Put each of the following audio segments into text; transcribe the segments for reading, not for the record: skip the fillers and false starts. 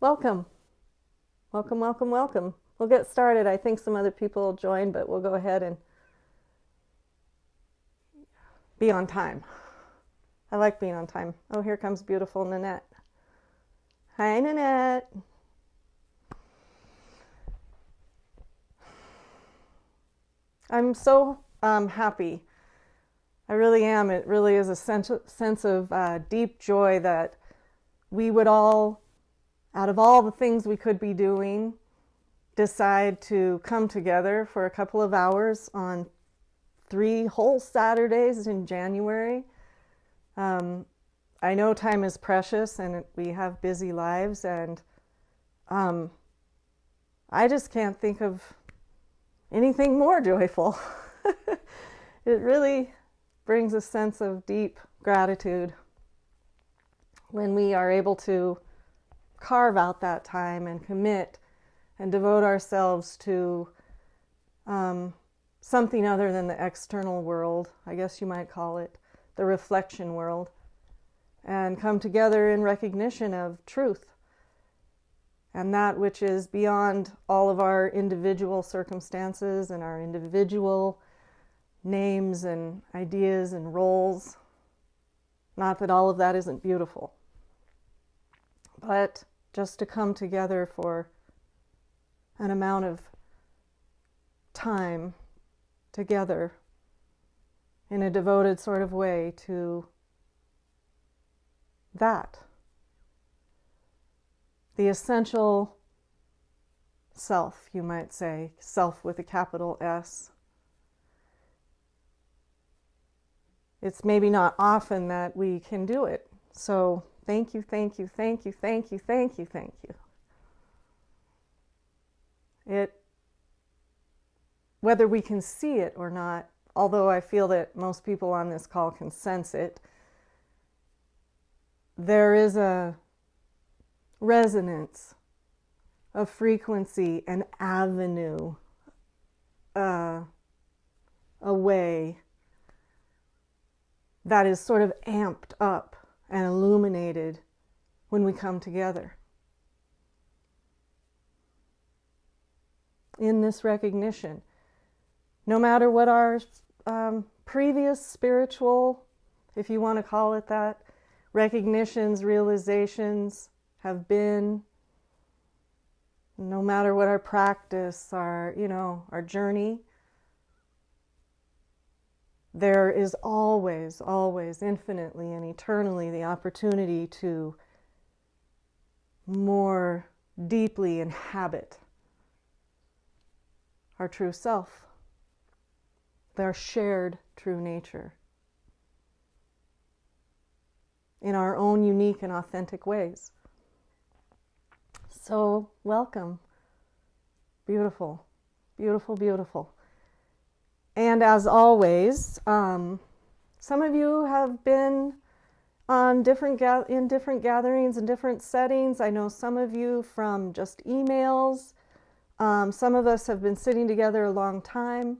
Welcome. Welcome, welcome, welcome. We'll get started. I think some other people will join, but we'll go ahead and be on time. I like being on time. Oh, here comes beautiful Nanette. Hi, Nanette. I'm so happy. I really am. It really is a sense of deep joy that we would all, out of all the things we could be doing, decide to come together for a couple of hours on 3 whole Saturdays in January. I know time is precious and we have busy lives, and I just can't think of anything more joyful. It really brings a sense of deep gratitude when we are able to carve out that time and commit and devote ourselves to something other than the external world, I guess you might call it, the reflection world, and come together in recognition of truth and that which is beyond all of our individual circumstances and our individual names and ideas and roles. Not that all of that isn't beautiful, but just to come together for an amount of time together in a devoted sort of way to that. The essential self, you might say, self with a capital S. It's maybe not often that we can do it. So thank you, thank you, thank you, thank you, thank you, thank you. Whether we can see it or not, although I feel that most people on this call can sense it, there is a resonance, a frequency, an avenue, a way that is sort of amped up and illuminated when we come together. In this recognition, no matter what our previous spiritual, if you want to call it that, recognitions, realizations have been, no matter what our practice, our journey, there is always, always, infinitely and eternally the opportunity to more deeply inhabit our true self, their shared true nature, in our own unique and authentic ways. So, welcome. Beautiful, beautiful, beautiful. And as always, some of you have been on in different gatherings and different settings. I know some of you from just emails. Some of us have been sitting together a long time.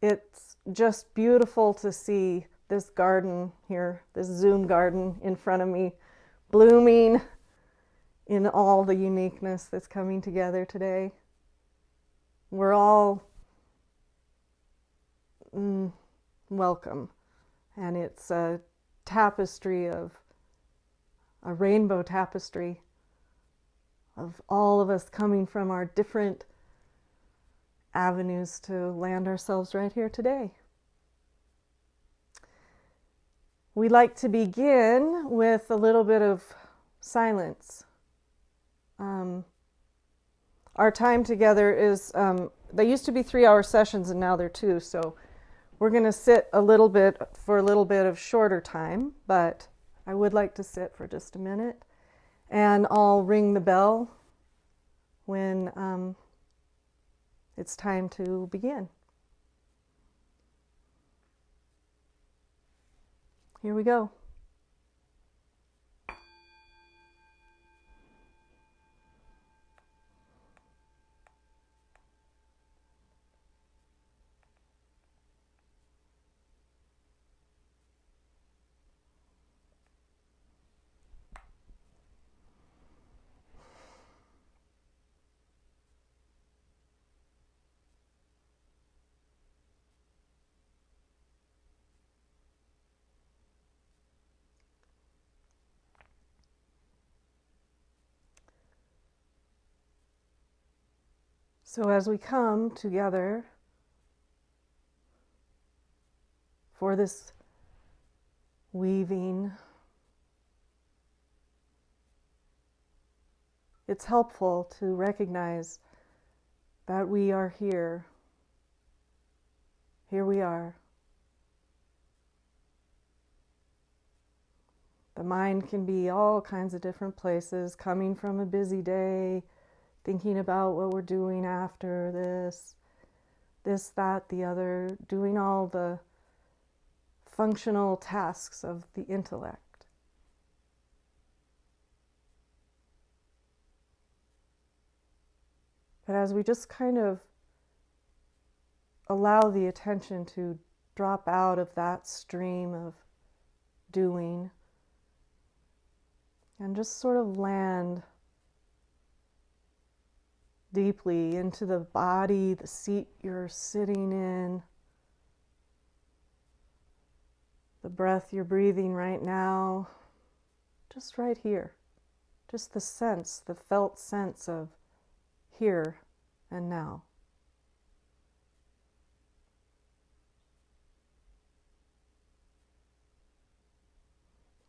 It's just beautiful to see this garden here, this Zoom garden in front of me, blooming in all the uniqueness that's coming together today. We're all welcome, and it's a tapestry of a rainbow tapestry of all of us coming from our different avenues to land ourselves right here today. We like to begin with a little bit of silence. Our time together is, they used to be 3-hour sessions and now they're 2, so we're going to sit for a little bit of shorter time, but I would like to sit for just a minute, and I'll ring the bell when it's time to begin. Here we go. So as we come together for this weaving, it's helpful to recognize that we are here. Here we are. The mind can be all kinds of different places, coming from a busy day, thinking about what we're doing after this, that, the other, doing all the functional tasks of the intellect. But as we just kind of allow the attention to drop out of that stream of doing and just sort of land deeply into the body, the seat you're sitting in, the breath you're breathing right now, just right here. Just the sense, the felt sense of here and now.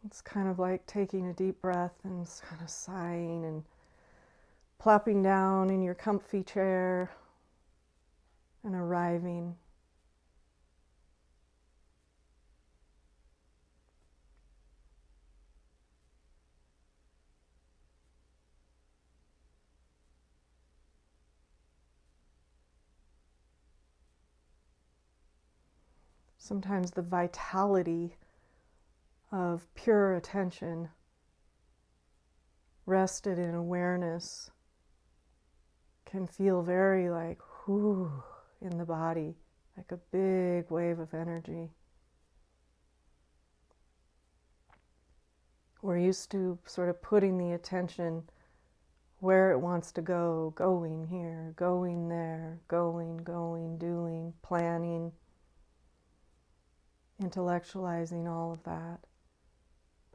It's kind of like taking a deep breath and kind of sighing and plopping down in your comfy chair and arriving. Sometimes the vitality of pure attention rested in awareness can feel very like whoo in the body, like a big wave of energy. We're used to sort of putting the attention where it wants to go, going here, going there, going, doing, planning, intellectualizing all of that.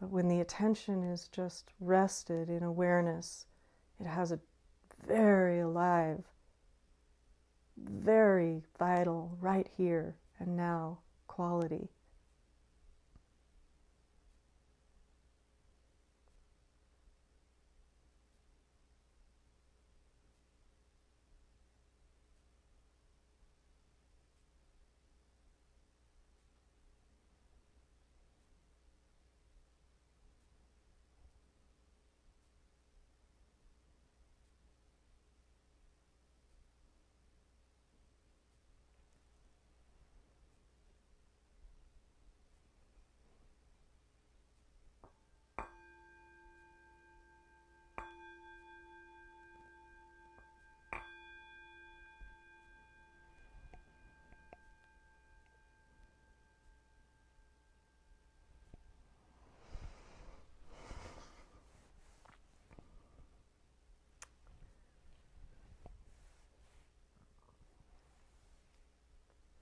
But when the attention is just rested in awareness, it has a very alive, very vital, right here and now quality.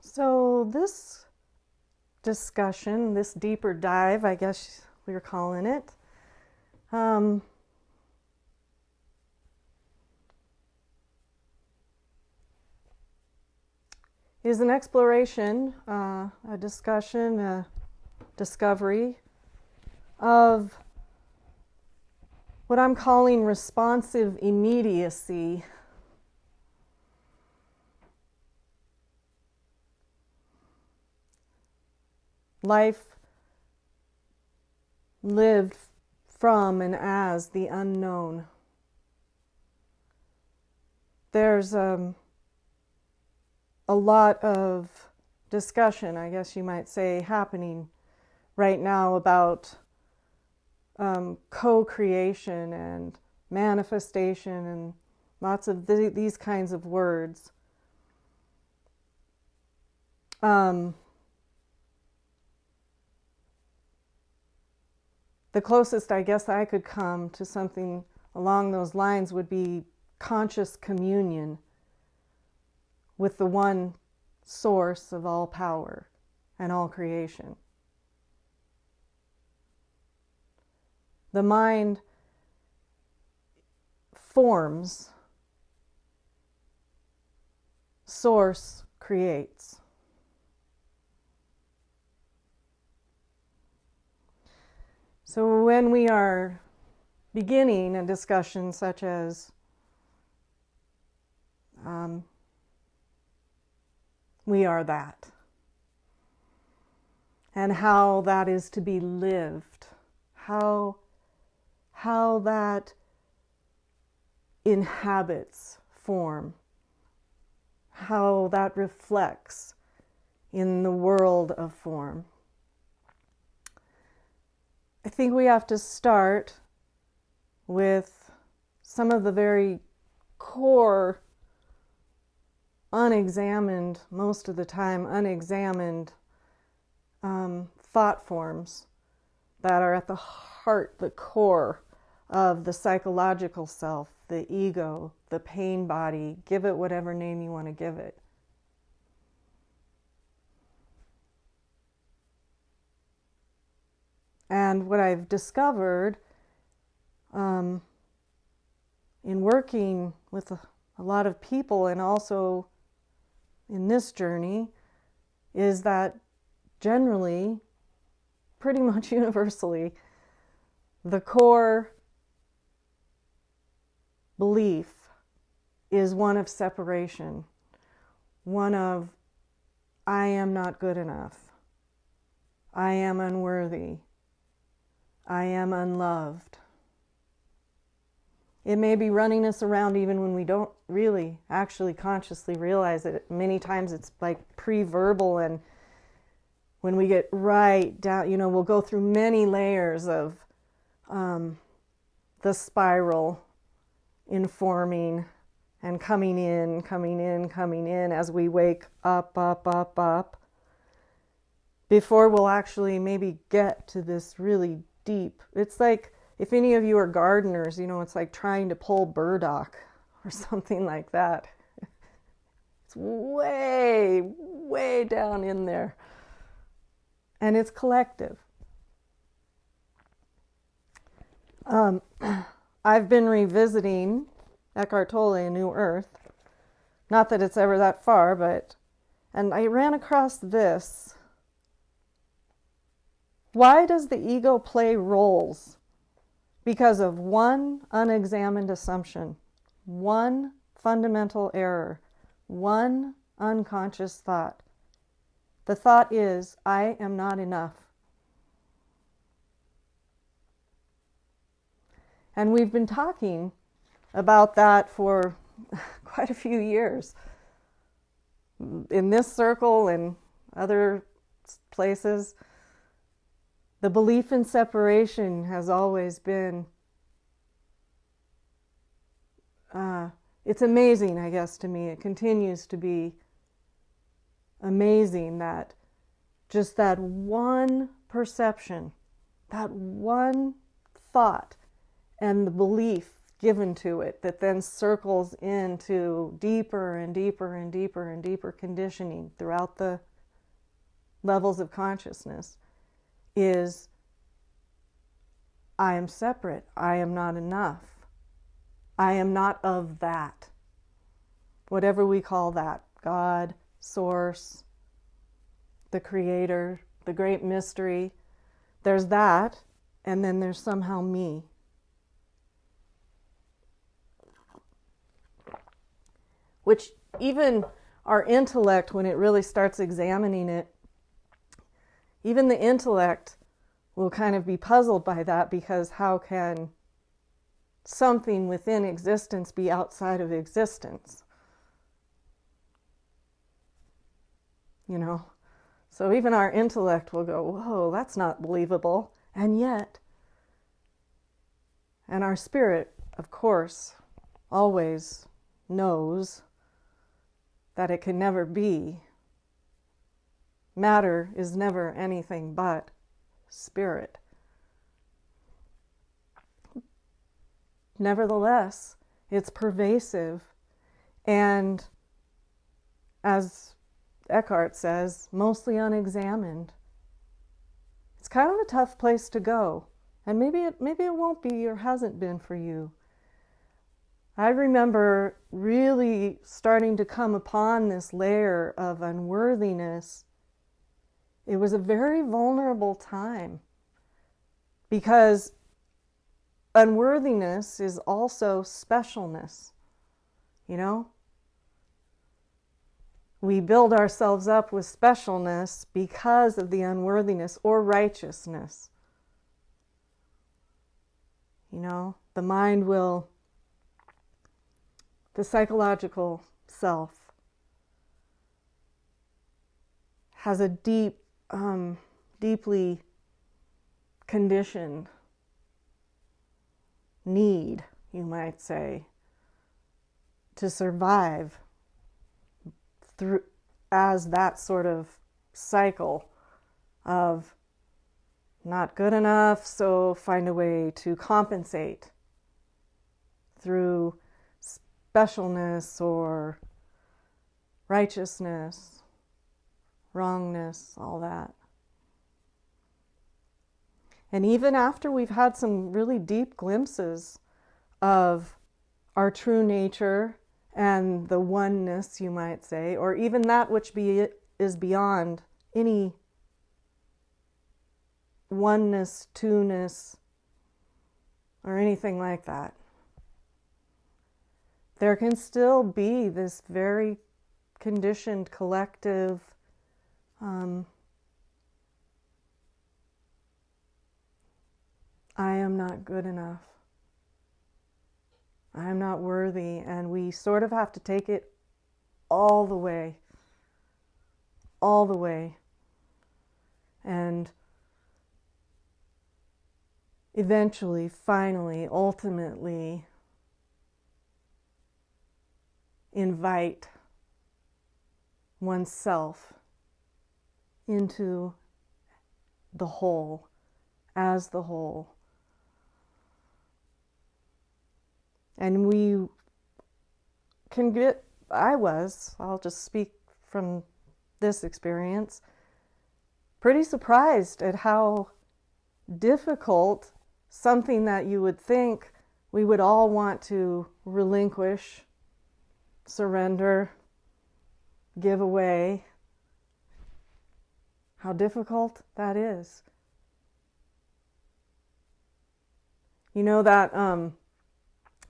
So this discussion, this deeper dive, I guess we were calling it, is an exploration, a discussion, a discovery of what I'm calling responsive immediacy. Life lived from and as the unknown. There's a lot of discussion, I guess you might say, happening right now about co-creation and manifestation and lots of these kinds of words. The closest I guess I could come to something along those lines would be conscious communion with the one source of all power and all creation. The mind forms Source creates. So when we are beginning a discussion such as we are that, and how that is to be lived, how that inhabits form, how that reflects in the world of form. I think we have to start with some of the very core, unexamined, most of the time unexamined thought forms that are at the heart, the core of the psychological self, the ego, the pain body, give it whatever name you want to give it. And what I've discovered in working with a lot of people and also in this journey is that generally, pretty much universally, the core belief is one of separation, one of I am not good enough, I am unworthy, I am unloved. It may be running us around even when we don't really actually consciously realize it. Many times it's like pre-verbal, and when we get right down, we'll go through many layers of the spiral informing and coming in as we wake up, before we'll actually maybe get to this really deep. It's like, if any of you are gardeners, it's like trying to pull burdock or something like that. It's way, way down in there. And it's collective. I've been revisiting Eckhart Tolle, A New Earth. Not that it's ever that far, and I ran across this. Why does the ego play roles? Because of one unexamined assumption, one fundamental error, one unconscious thought. The thought is, I am not enough. And we've been talking about that for quite a few years. In this circle and other places, the belief in separation has always been, it's amazing, I guess, to me. It continues to be amazing that just that one perception, that one thought, and the belief given to it that then circles into deeper and deeper and deeper and deeper conditioning throughout the levels of consciousness is, I am separate, I am not enough, I am not of that. Whatever we call that, God, Source, the Creator, the great mystery, there's that, and then there's somehow me. Which even our intellect, when it really starts examining it, even the intellect will kind of be puzzled by that, because how can something within existence be outside of existence? So even our intellect will go, whoa, that's not believable. And yet, and our spirit, of course, always knows that it can never be. Matter is never anything but spirit. Nevertheless, it's pervasive, and as Eckhart says, mostly unexamined. It's kind of a tough place to go, and maybe it won't be or hasn't been for you. I remember really starting to come upon this layer of unworthiness. It was a very vulnerable time because unworthiness is also specialness, you know? We build ourselves up with specialness because of the unworthiness or righteousness. You know, the mind will, the psychological self has a deeply conditioned need, you might say, to survive through as that sort of cycle of not good enough, so find a way to compensate through specialness or righteousness, wrongness, all that. And even after we've had some really deep glimpses of our true nature and the oneness, you might say, or even that which is beyond any oneness, two-ness, or anything like that, there can still be this very conditioned collective I am not good enough. I am not worthy. And we sort of have to take it all the way. All the way. And eventually, finally, ultimately invite oneself into the whole, as the whole. And we can get, I'll just speak from this experience, pretty surprised at how difficult something that you would think we would all want to relinquish, surrender, give away, how difficult that is. You know that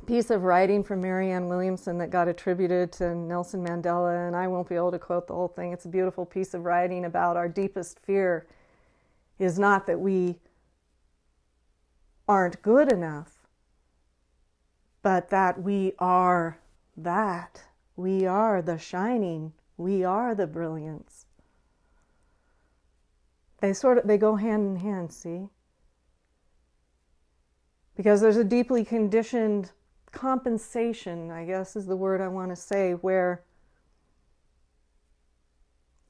piece of writing from Marianne Williamson that got attributed to Nelson Mandela, and I won't be able to quote the whole thing. It's a beautiful piece of writing about our deepest fear is not that we aren't good enough, but that we are that. We are the shining. We are the brilliance. They go hand in hand, see? Because there's a deeply conditioned compensation, I guess is the word I want to say, where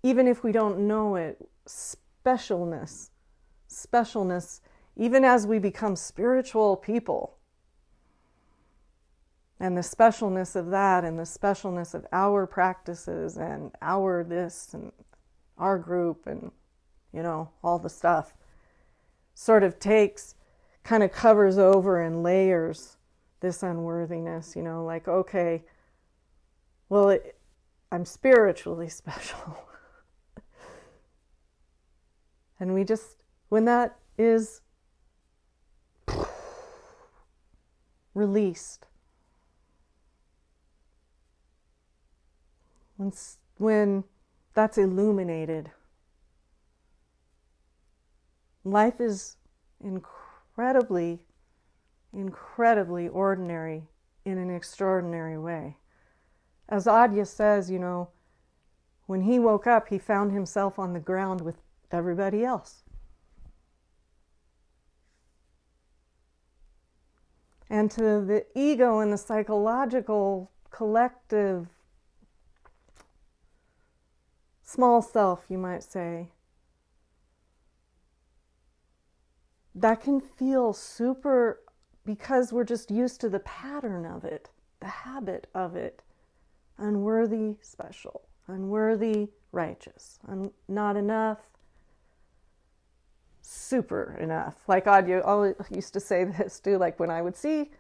even if we don't know it, specialness, even as we become spiritual people, and the specialness of that, and the specialness of our practices, and our this, and our group, and, you know, all the stuff, sort of kind of covers over and layers this unworthiness, you know, like, okay, well, I'm spiritually special. And we just, when that is released, when that's illuminated, life is incredibly ordinary in an extraordinary way. As Adya says, you know, when he woke up, he found himself on the ground with everybody else. And to the ego and the psychological collective small self, you might say, that can feel super, because we're just used to the pattern of it, the habit of it, unworthy special, unworthy righteous, not enough, super enough. Like Adya always used to say this too, like when I would see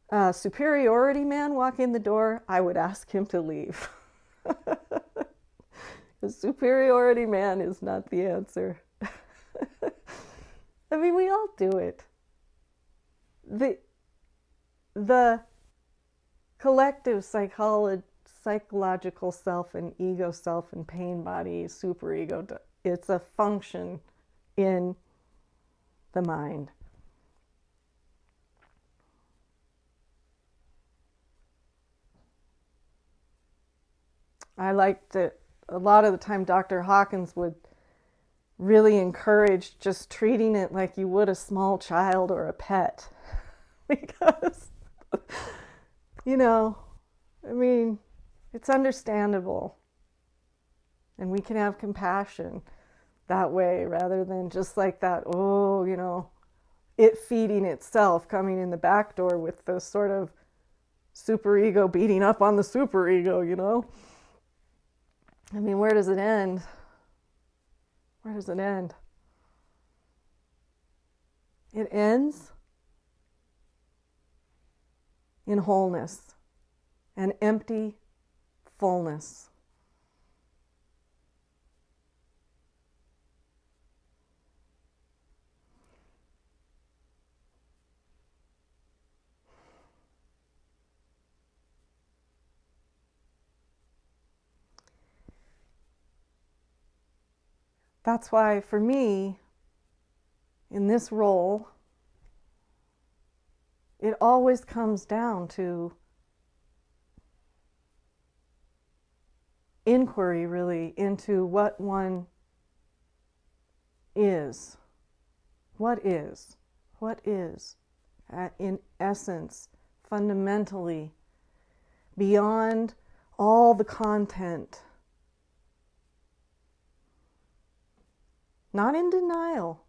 a superiority man walk in the door, I would ask him to leave. The superiority man is not the answer. I mean, we all do it. The collective psychological self and ego self and pain body, superego, it's a function in the mind. I liked it a lot of the time. Dr. Hawkins would really encourage just treating it like you would a small child or a pet. Because, I mean, it's understandable. And we can have compassion that way rather than just like that, it feeding itself, coming in the back door with the sort of superego beating up on the superego, I mean, where does it end? Where does it end? It ends in wholeness, an empty fullness. That's why, for me, in this role, it always comes down to inquiry, really, into what one is. What is? What is, in essence, fundamentally, beyond all the content. Not in denial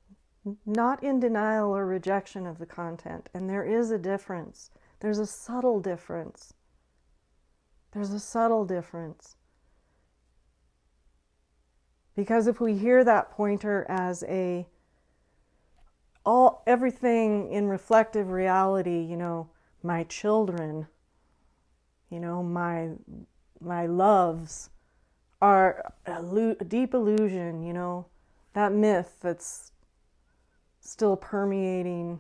or rejection of the content. And there is a difference. There's a subtle difference. There's a subtle difference. Because if we hear that pointer as everything in reflective reality, my children, my loves are a deep illusion, that myth that's still permeating,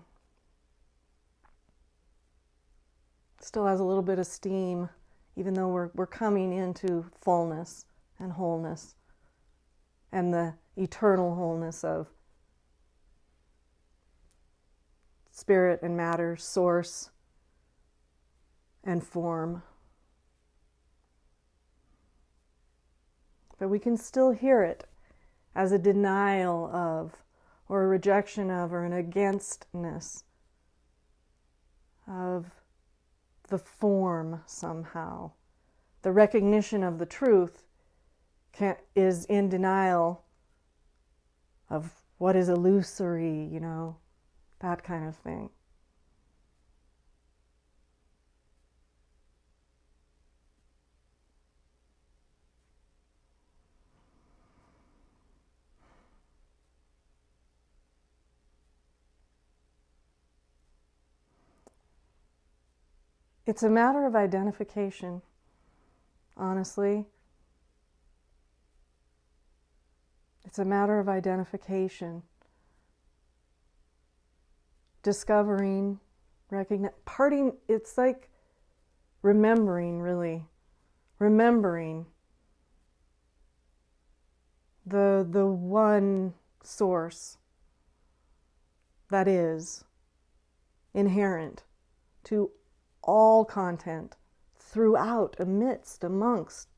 still has a little bit of steam, even though we're coming into fullness and wholeness and the eternal wholeness of spirit and matter, source and form. But we can still hear it as a denial of, or a rejection of, or an againstness of the form somehow. The recognition of the truth is in denial of what is illusory, that kind of thing. It's a matter of identification, honestly. It's a matter of identification. Discovering, recognizing, it's like remembering, really. Remembering the one source that is inherent to all content, throughout, amidst, amongst,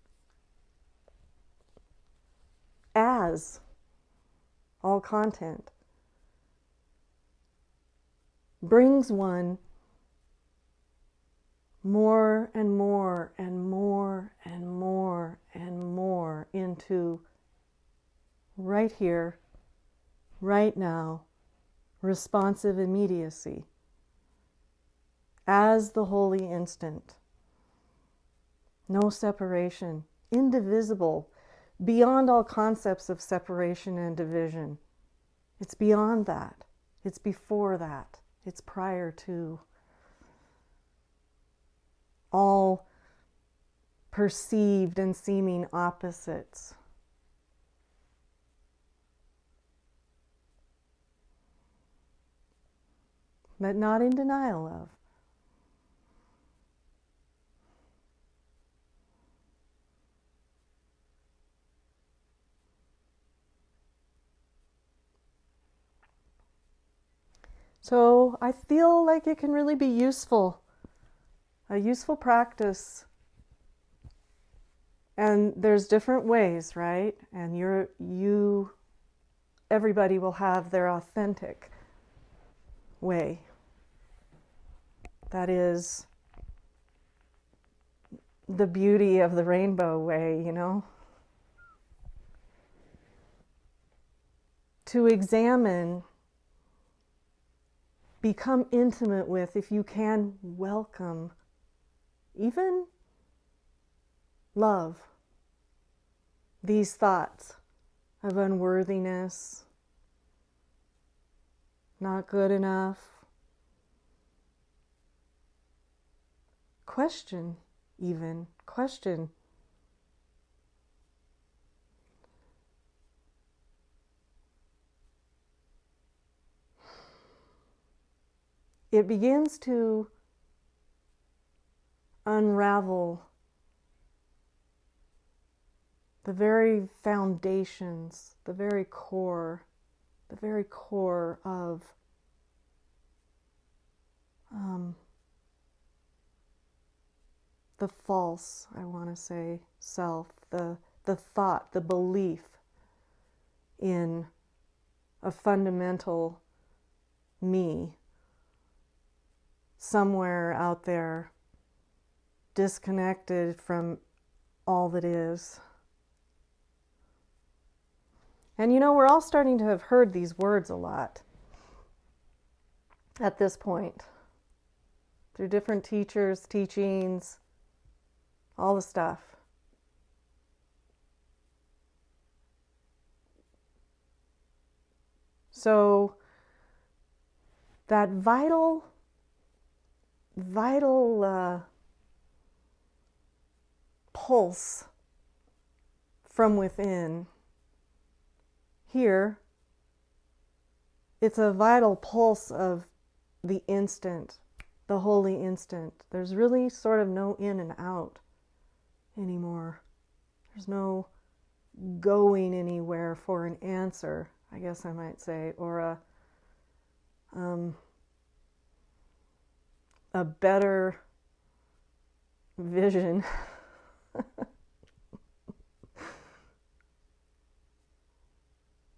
as all content, brings one more and more and more and more and more into right here, right now, responsive immediacy. As the holy instant. No separation, indivisible, beyond all concepts of separation and division. It's beyond that. It's before that. It's prior to. perceived and seeming opposites. But not in denial of. So I feel like it can really be useful, a useful practice. And there's different ways, right? And everybody will have their authentic way. That is the beauty of the rainbow way, you know? To examine, become intimate with, if you can, welcome, even love these thoughts of unworthiness, not good enough. Question. It begins to unravel the very foundations, the very core of the false, I want to say, self, the thought, the belief in a fundamental me, somewhere out there, disconnected from all that is. And you know, we're all starting to have heard these words a lot at this point, through different teachers, teachings, all the stuff. So that vital pulse from within, here, it's a vital pulse of the instant, the holy instant. There's really sort of no in and out anymore. There's no going anywhere for an answer, I guess I might say, or a better vision.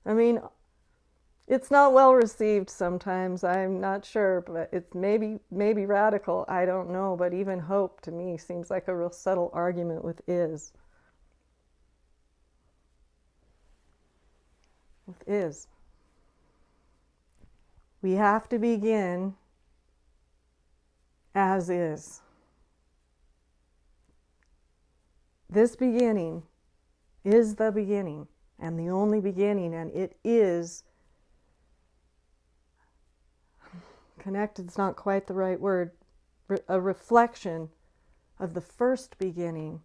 I mean, it's not well received sometimes, I'm not sure, but it's maybe radical, I don't know, but even hope to me seems like a real subtle argument with is. With is. We have to begin as is. This beginning is the beginning and the only beginning, and it is connected's not quite the right word, a reflection of the first beginning,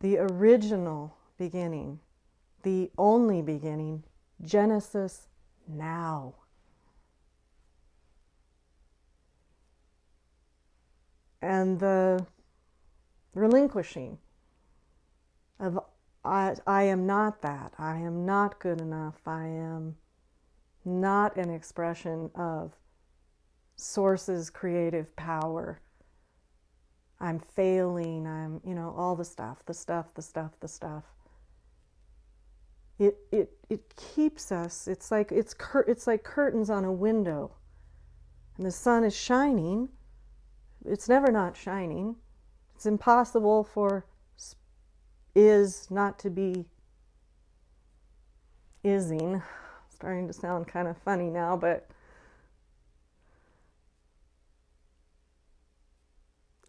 the original beginning, the only beginning, Genesis now. And the relinquishing of I am not that, I am not good enough, I am not an expression of Source's creative power. I'm failing, I'm, all the stuff. It keeps us, it's like curtains on a window. And the sun is shining. It's never not shining. It's impossible for is not to be ising. Starting to sound kind of funny now, but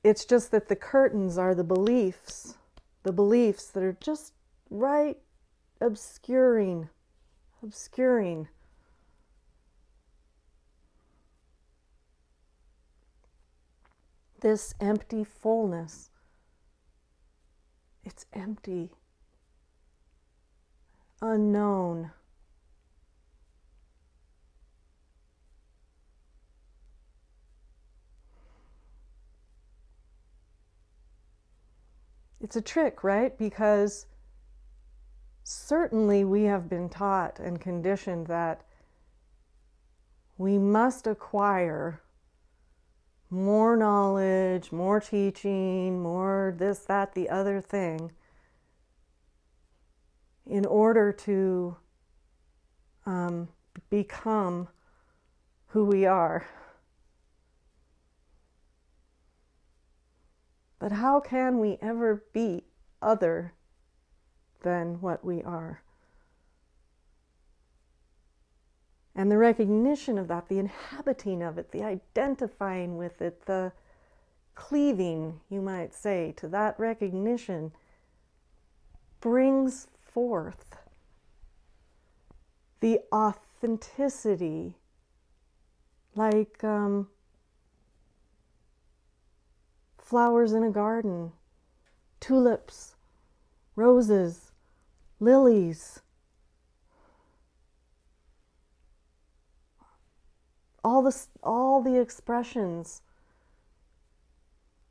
it's just that the curtains are the beliefs that are just right obscuring this empty fullness It's empty, unknown. It's a trick, right? Because certainly we have been taught and conditioned that we must acquire more knowledge, more teaching, more this, that, the other thing in order to become who we are. But how can we ever be other than what we are? And the recognition of that, the inhabiting of it, the identifying with it, the cleaving, you might say, to that recognition brings forth the authenticity, like flowers in a garden, tulips, roses, lilies, all the expressions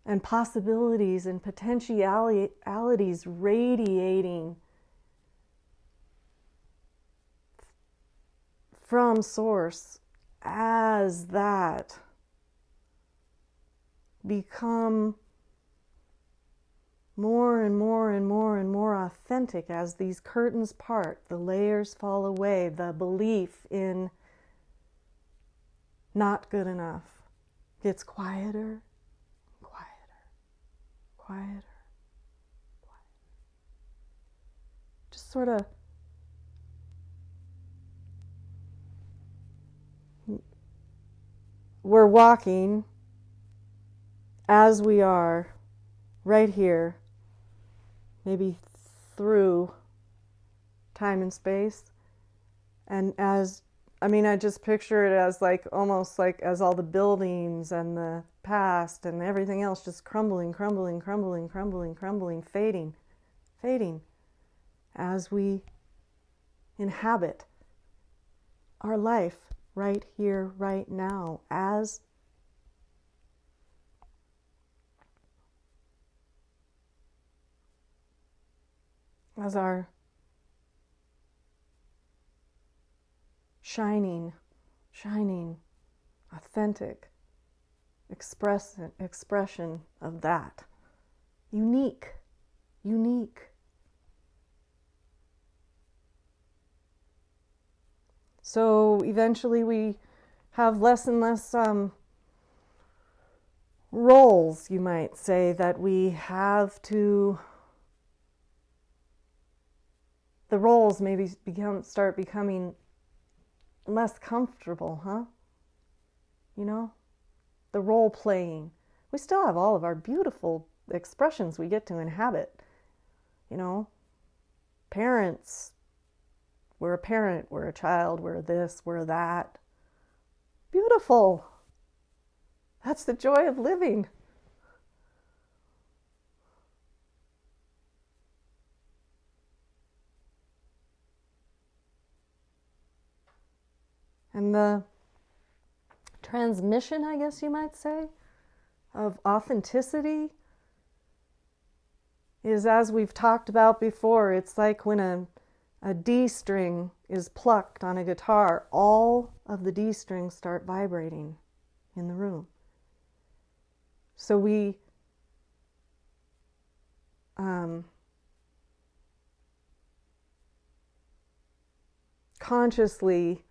and possibilities and potentialities radiating from Source as that become more and more and more and more authentic as these curtains part, the layers fall away, the belief in not good enough gets quieter, quieter, quieter, quieter. Just sort of we're walking as we are right here, maybe through time and space, and I just picture it as like almost like as all the buildings and the past and everything else just crumbling, crumbling, crumbling, crumbling, crumbling, fading, fading as we inhabit our life right here, right now, as our shining, authentic expression of that. Unique. So eventually we have less and less roles, you might say, that we have to. The roles maybe start becoming less comfortable, huh? The role playing. We still have all of our beautiful expressions we get to inhabit. Parents. We're a parent, we're a child, we're this, we're that. Beautiful. That's the joy of living. And the transmission, I guess you might say, of authenticity is, as we've talked about before, it's like when a D string is plucked on a guitar, all of the D strings start vibrating in the room. So we consciously,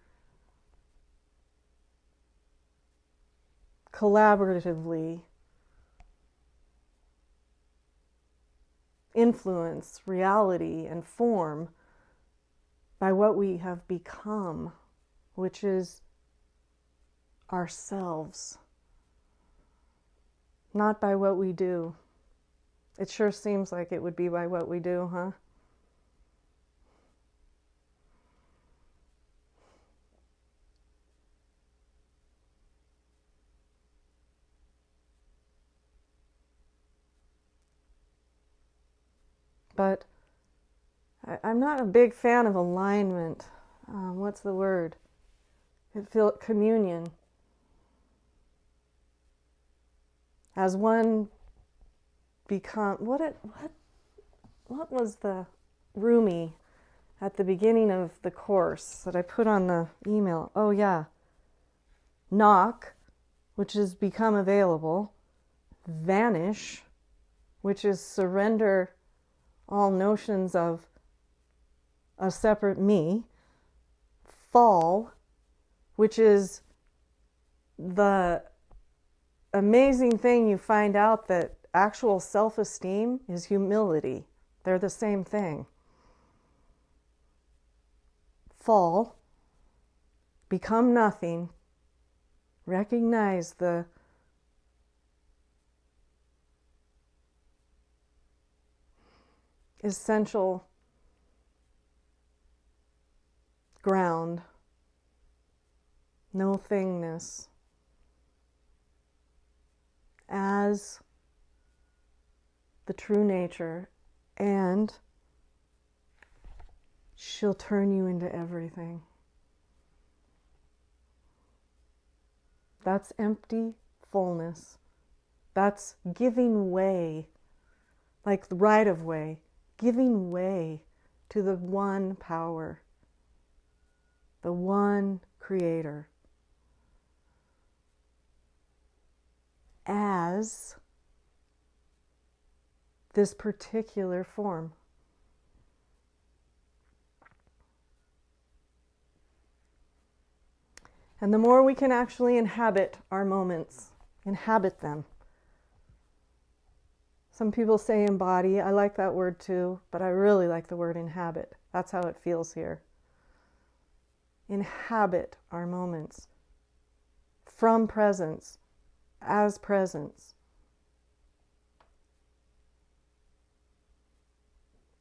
collaboratively influence reality and form by what we have become, which is ourselves, not by what we do. It sure seems like it would be by what we do, huh? But I'm not a big fan of alignment. What's the word? Communion. As one become what was the Rumi at the beginning of the course that I put on the email? Oh yeah. Knock, which is become available. Vanish, which is surrender all notions of a separate me. Fall, which is the amazing thing you find out that actual self-esteem is humility. They're the same thing. Fall, become nothing, recognize the essential ground, no thingness, as the true nature, and she'll turn you into everything. That's empty fullness. That's giving way, like the right of way, giving way to the one power, the one creator, as this particular form. And the more we can actually inhabit our moments, inhabit them. Some people say embody. I like that word too, but I really like the word inhabit. That's how it feels here. Inhabit our moments from presence, as presence.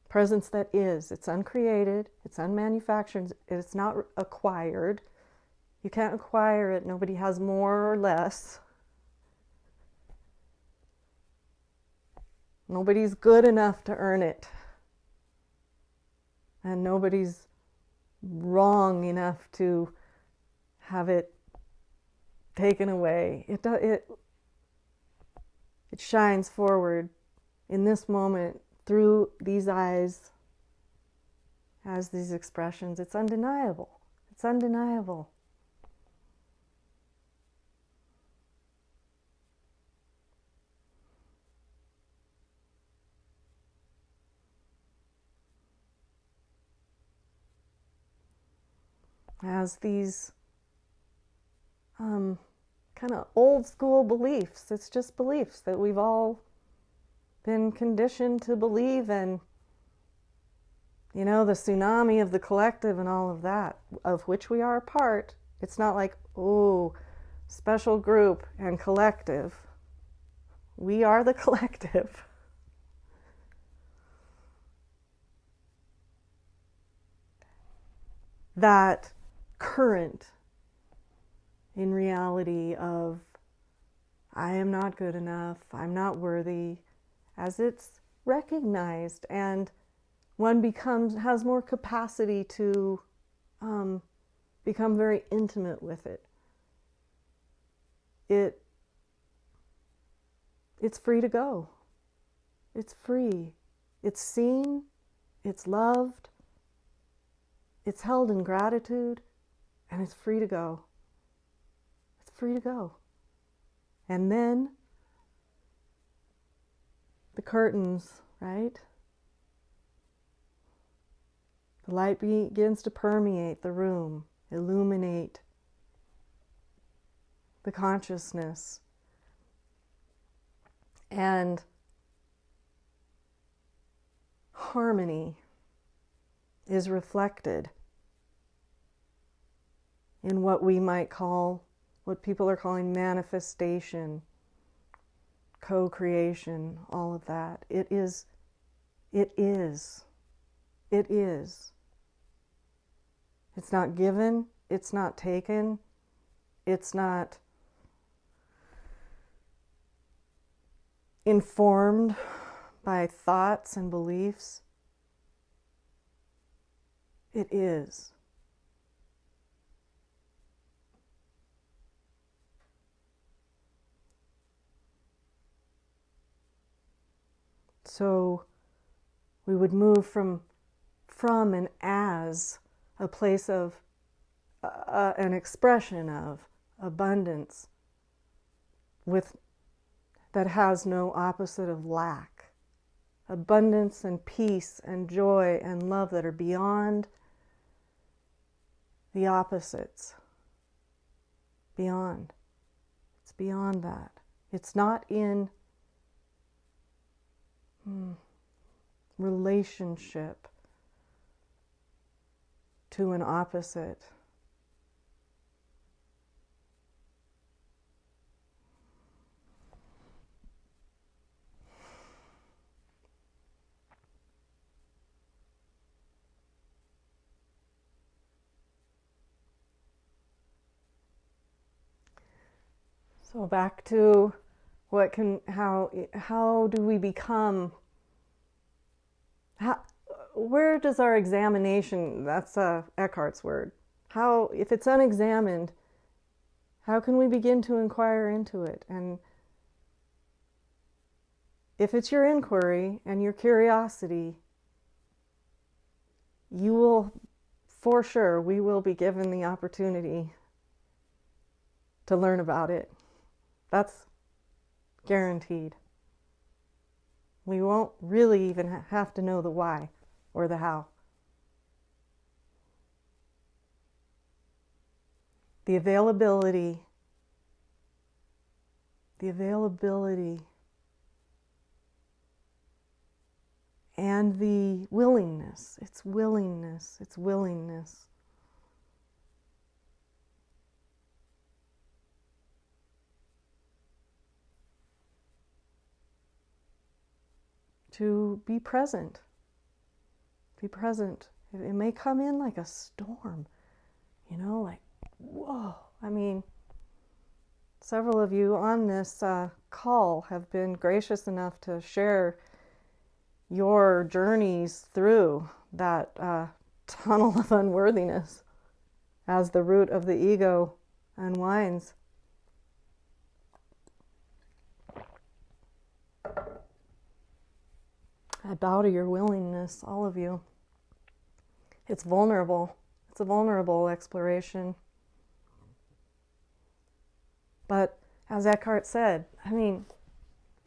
Presence that is. It's uncreated, it's unmanufactured, it's not acquired. You can't acquire it. Nobody has more or less. Nobody's good enough to earn it. And nobody's wrong enough to have it taken away. It shines forward in this moment through these eyes as these expressions. It's undeniable. It's undeniable. As these kind of old school beliefs. It's just beliefs that we've all been conditioned to believe, and the tsunami of the collective and all of that, of which we are a part. It's not like, oh, special group and collective. We are the collective. That current in reality of I am not good enough, I'm not worthy, as it's recognized, and one has more capacity to become very intimate with it. It's free to go. It's free. It's seen. It's loved. It's held in gratitude, and it's free to go. It's free to go. And then the curtains, right? The light begins to permeate the room, illuminate the consciousness. And harmony is reflected in what we might call, what people are calling manifestation, co-creation, all of that. It is. It's not given, it's not taken, it's not informed by thoughts and beliefs. It is. So we would move from and as a place of an expression of abundance that has no opposite of lack. Abundance and peace and joy and love that are beyond the opposites. Beyond. It's beyond that. It's not in relationship to an opposite. So back to how do we become, where does our examination, that's Eckhart's word, if it's unexamined, how can we begin to inquire into it? And if it's your inquiry and your curiosity, you will, for sure, we will be given the opportunity to learn about it. That's guaranteed. We won't really even have to know the why or the how. The availability and the willingness. It's willingness. To be present. Be present. It may come in like a storm, like, whoa. I mean, several of you on this call have been gracious enough to share your journeys through that tunnel of unworthiness as the root of the ego unwinds. I bow to your willingness, all of you. It's vulnerable. It's a vulnerable exploration. But as Eckhart said, I mean,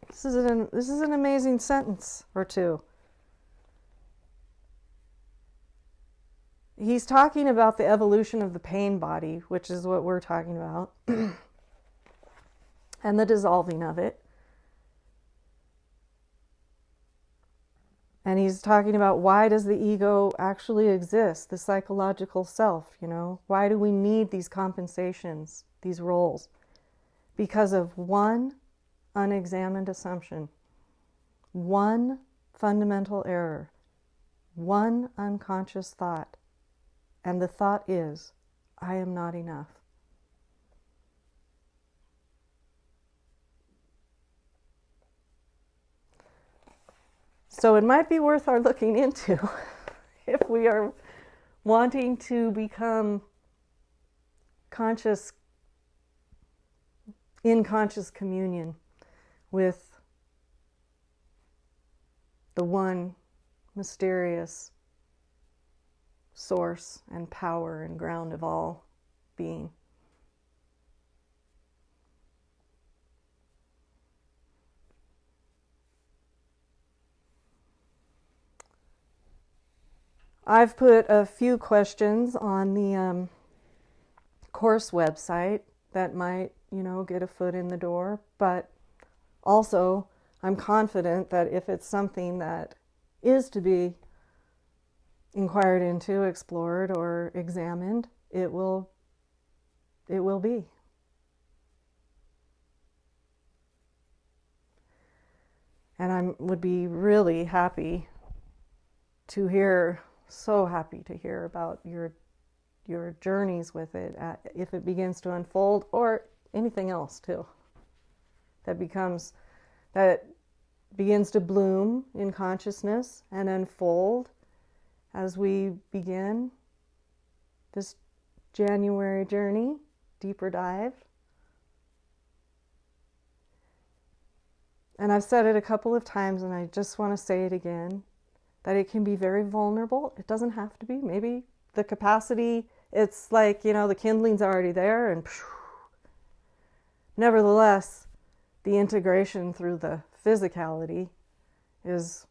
this is an amazing sentence or two. He's talking about the evolution of the pain body, which is what we're talking about, and the dissolving of it. And he's talking about, why does the ego actually exist, the psychological self, Why do we need these compensations, these roles? Because of one unexamined assumption, one fundamental error, one unconscious thought. And the thought is, I am not enough. So it might be worth our looking into if we are wanting to become in conscious communion with the one mysterious source and power and ground of all being. I've put a few questions on the course website that might, get a foot in the door, but also I'm confident that if it's something that is to be inquired into, explored, or examined, it will be. And I would be really happy to hear, so happy to hear about your journeys with it, if it begins to unfold, or anything else too, that begins to bloom in consciousness and unfold as we begin this January journey, deeper dive. And I've said it a couple of times, and I just want to say it again, that it can be very vulnerable. It doesn't have to be. Maybe the capacity, it's like, the kindling's already there, and nevertheless, the integration through the physicality is,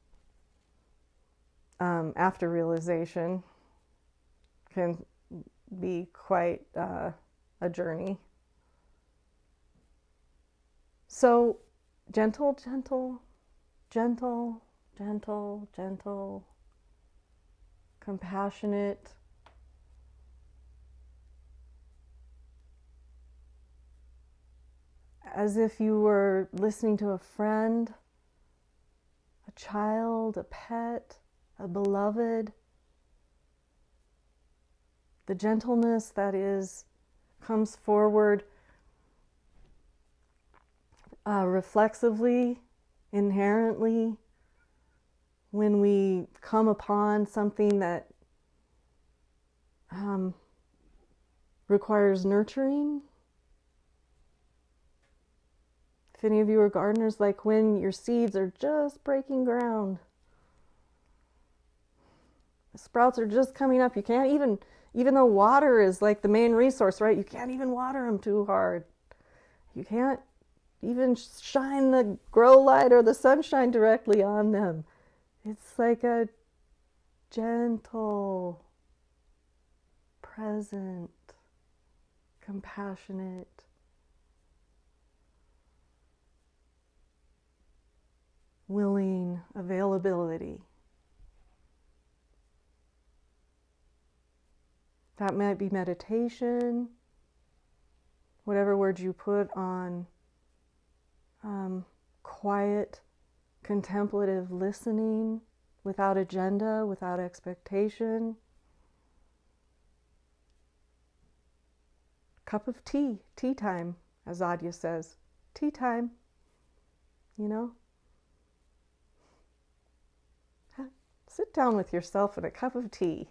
after realization, can be quite a journey. So, gentle, gentle, gentle, gentle, gentle, compassionate, as if you were listening to a friend, a child, a pet, a beloved. The gentleness that comes forward reflexively, inherently, when we come upon something that requires nurturing. If any of you are gardeners, like when your seeds are just breaking ground, the sprouts are just coming up, you can't even though water is like the main resource, right? You can't even water them too hard. You can't even shine the grow light or the sunshine directly on them. It's like a gentle, present, compassionate, willing availability. That might be meditation, whatever words you put on quiet, contemplative listening, without agenda, without expectation. Cup of tea, tea time, as Adya says. Tea time, Sit down with yourself and a cup of tea.